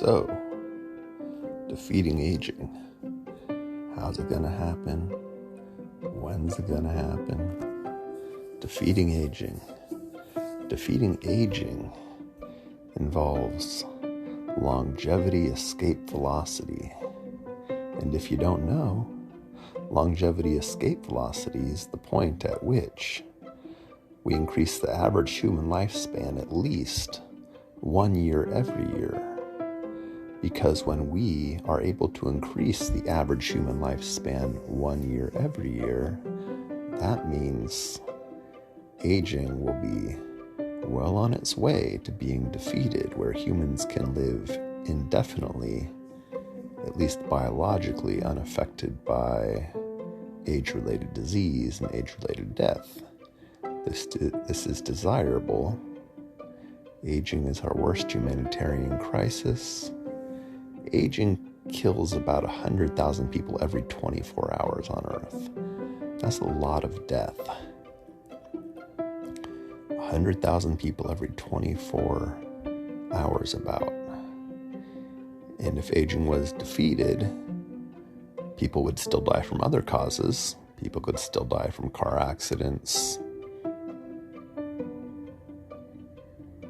So, defeating aging. How's it gonna happen? When's it gonna happen? Defeating aging. Defeating aging involves longevity escape velocity. And if you don't know, longevity escape velocity is the point at which we increase the average human lifespan at least 1 year every year. Because when we are able to increase the average human lifespan 1 year every year, that means aging will be well on its way to being defeated, where humans can live indefinitely, at least biologically, unaffected by age-related disease and age-related death. This is desirable. Aging is our worst humanitarian crisis. Aging kills about 100,000 people every 24 hours on Earth. That's a lot of death. 100,000 people every 24 hours about. And if aging was defeated, people would still die from other causes. People could still die from car accidents,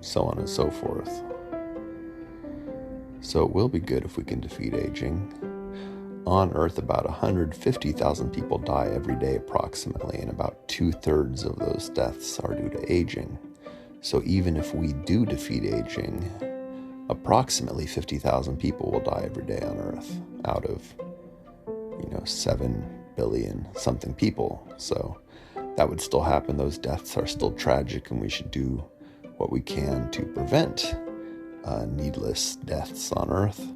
so on and so forth. So it will be good if we can defeat aging. On Earth, about 150,000 people die every day approximately, and about 2/3 of those deaths are due to aging. So even if we do defeat aging, approximately 50,000 people will die every day on Earth out of, 7 billion something people. So that would still happen. Those deaths are still tragic, and we should do what we can to prevent needless deaths on Earth.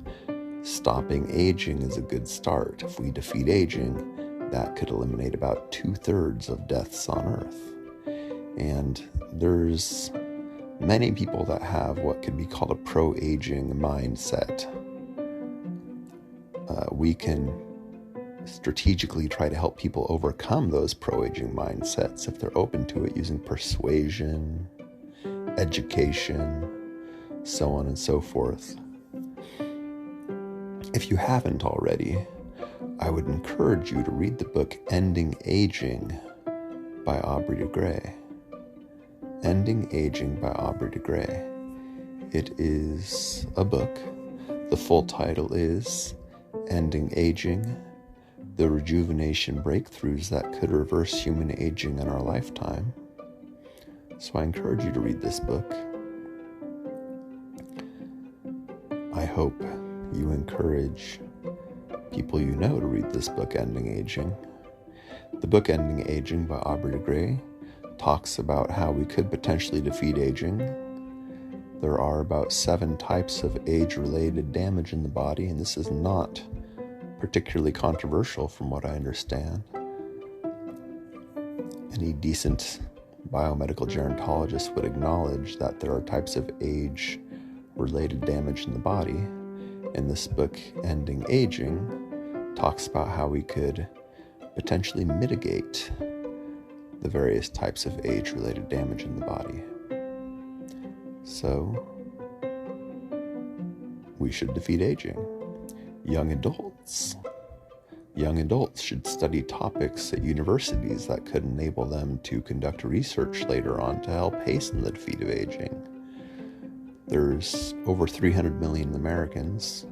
Stopping aging is a good start. If we defeat aging, that could eliminate about 2/3 of deaths on Earth. And there's many people that have what could be called a pro-aging mindset. We can strategically try to help people overcome those pro-aging mindsets if they're open to it, using persuasion, education, so on and so forth. If you haven't already, I would encourage you to read the book Ending Aging by Aubrey de Grey. Ending Aging by Aubrey de Grey. It is a book. The full title is Ending Aging: The Rejuvenation Breakthroughs That Could Reverse Human Aging in Our Lifetime. So I encourage you to read this book. I hope you encourage people you know to read this book, Ending Aging. The book Ending Aging by Aubrey de Grey talks about how we could potentially defeat aging. There are about 7 types of age-related damage in the body, and this is not particularly controversial from what I understand. Any decent biomedical gerontologist would acknowledge that there are types of age-related damage in the body. And this book, Ending Aging, talks about how we could potentially mitigate the various types of age-related damage in the body. So, we should defeat aging. Young adults should study topics at universities that could enable them to conduct research later on to help hasten the defeat of aging. There's over 300 million Americans.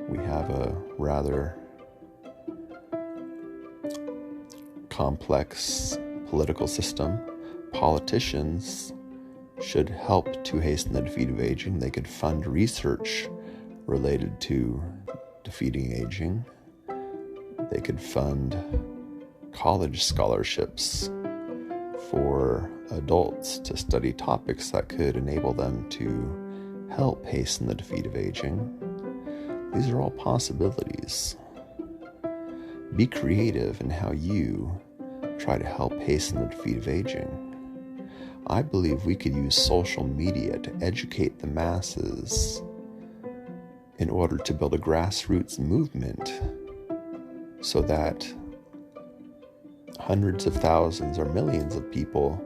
We have a rather complex political system. Politicians should help to hasten the defeat of aging. They could fund research related to defeating aging. They could fund college scholarships for adults to study topics that could enable them to help hasten the defeat of aging. These are all possibilities. Be creative in how you try to help hasten the defeat of aging. I believe we could use social media to educate the masses in order to build a grassroots movement so that hundreds of thousands or millions of people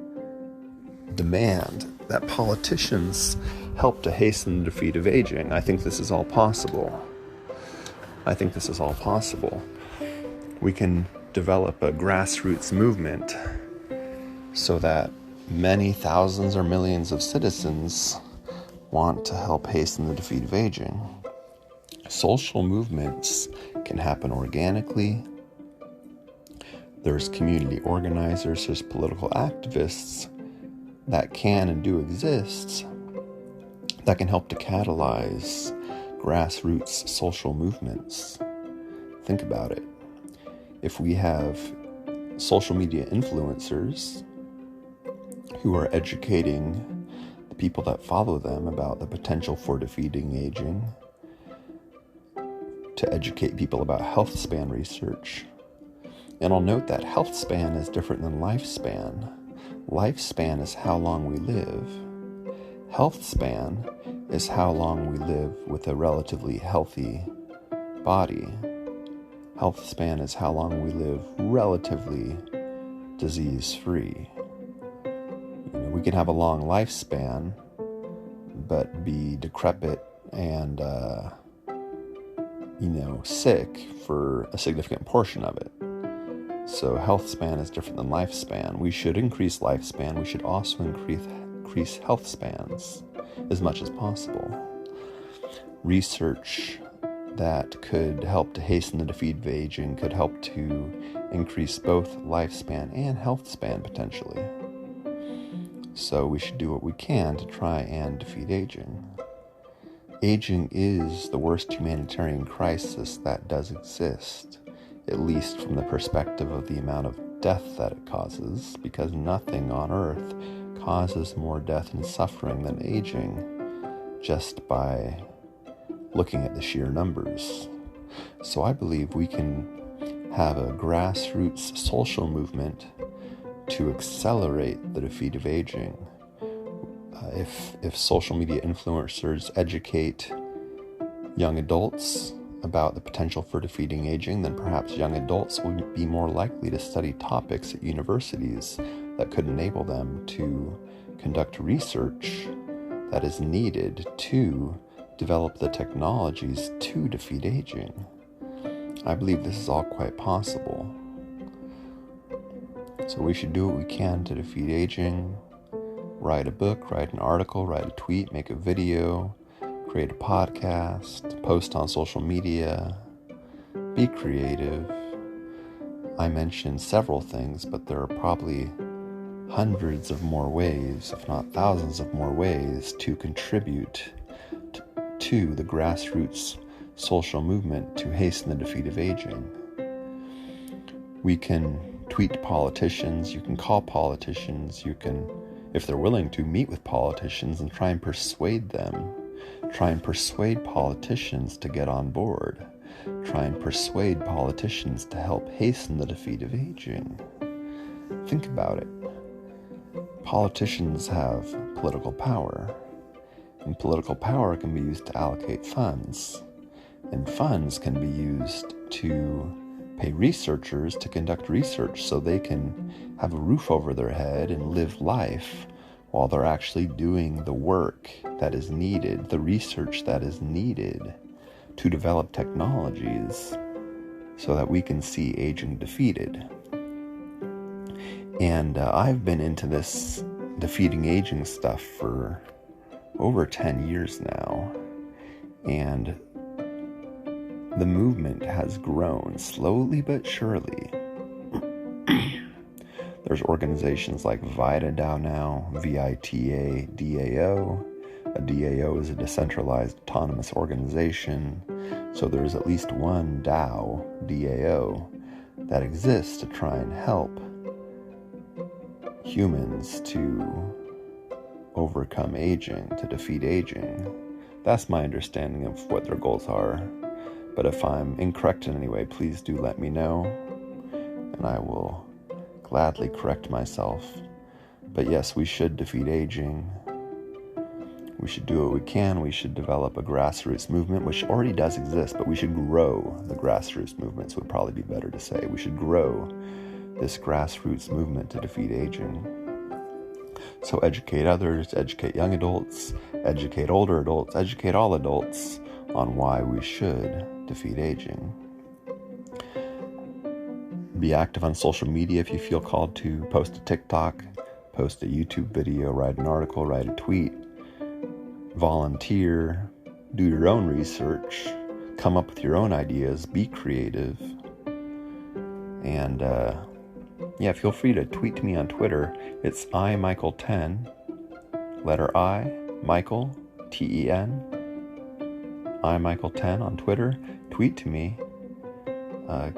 demand that politicians help to hasten the defeat of aging. I think this is all possible. We can develop a grassroots movement so that many thousands or millions of citizens want to help hasten the defeat of aging. Social movements can happen organically. There's community organizers, there's political activists that can and do exist that can help to catalyze grassroots social movements. Think about it. If we have social media influencers who are educating the people that follow them about the potential for defeating aging, to educate people about health span research. And I'll note that health span is different than lifespan. Lifespan is how long we live. Health span is how long we live with a relatively healthy body. Health span is how long we live relatively disease-free. We can have a long lifespan, but be decrepit and sick for a significant portion of it. So health span is different than lifespan. We should increase lifespan. We should also increase health spans as much as possible. Research that could help to hasten the defeat of aging could help to increase both lifespan and health span potentially. So we should do what we can to try and defeat aging. Aging is the worst humanitarian crisis that does exist, at least from the perspective of the amount of death that it causes, because nothing on earth causes more death and suffering than aging, just by looking at the sheer numbers. So I believe we can have a grassroots social movement to accelerate the defeat of aging. If social media influencers educate young adults about the potential for defeating aging, then perhaps young adults will be more likely to study topics at universities that could enable them to conduct research that is needed to develop the technologies to defeat aging. I believe this is all quite possible. So we should do what we can to defeat aging. Write a book, write an article, write a tweet, make a video, create a podcast, post on social media, be creative. I mentioned several things, but there are probably hundreds of more ways, if not thousands of more ways, to contribute to the grassroots social movement to hasten the defeat of aging. We can tweet to politicians, you can call politicians, you can, if they're willing to, meet with politicians and try and persuade them. Try and persuade politicians to get on board. Try and persuade politicians to help hasten the defeat of aging. Think about it. Politicians have political power, and political power can be used to allocate funds, and funds can be used to pay researchers to conduct research so they can have a roof over their head and live life while they're actually doing the work that is needed, the research that is needed to develop technologies so that we can see aging defeated. And I've been into this defeating aging stuff for over 10 years now, and the movement has grown slowly but surely. There's organizations like VITA now, VITA-DAO. A DAO is a decentralized autonomous organization. So there's at least one DAO, DAO, that exists to try and help humans to overcome aging, to defeat aging. That's my understanding of what their goals are. But if I'm incorrect in any way, please do let me know, and I will gladly correct myself. But yes, we should defeat aging. We should do what we can. We should develop a grassroots movement, which already does exist, but we should grow the grassroots movements, would probably be better to say. We should grow this grassroots movement to defeat aging. So educate others, educate young adults, educate older adults, educate all adults on why we should defeat aging. Be active on social media if you feel called to. Post a TikTok, post a YouTube video, write an article, write a tweet, volunteer, do your own research, come up with your own ideas, be creative. And feel free to tweet to me on Twitter. It's iMichael10, letter I, Michael, T-E-N, iMichael10 on Twitter. Tweet to me.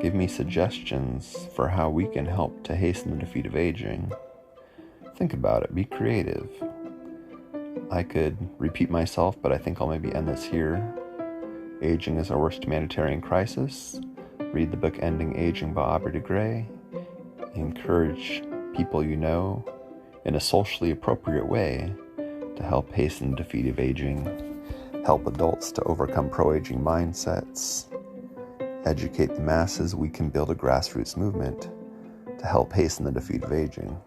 Give me suggestions for how we can help to hasten the defeat of aging. Think about it. Be creative. I could repeat myself, but I think I'll maybe end this here. Aging is our worst humanitarian crisis. Read the book Ending Aging by Aubrey de Grey. Encourage people you know in a socially appropriate way to help hasten the defeat of aging. Help adults to overcome pro-aging mindsets. Educate the masses. We can build a grassroots movement to help hasten the defeat of aging.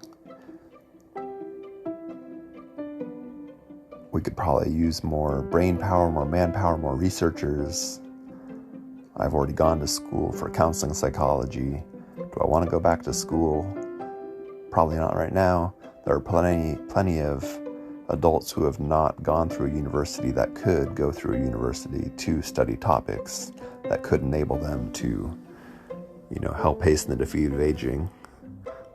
We could probably use more brain power, more manpower, more researchers. I've already gone to school for counseling psychology. Do I want to go back to school? Probably not right now. There are plenty of adults who have not gone through a university that could go through a university to study topics that could enable them to, help hasten the defeat of aging,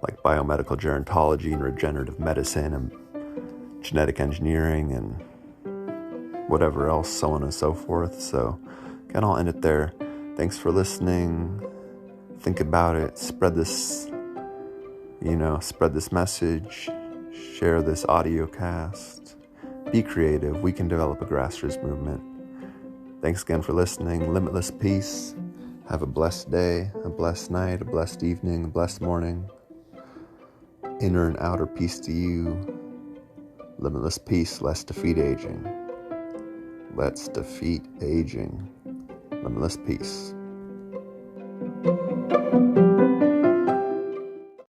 like biomedical gerontology and regenerative medicine and genetic engineering and whatever else, so on and so forth. So, again, I'll end it there. Thanks for listening. Think about it. Spread this message. Share this audio cast. Be creative. We can develop a grassroots movement. Thanks again for listening. Limitless peace. Have a blessed day, a blessed night, a blessed evening, a blessed morning. Inner and outer peace to you. Limitless peace. Let's defeat aging. Let's defeat aging. Limitless peace.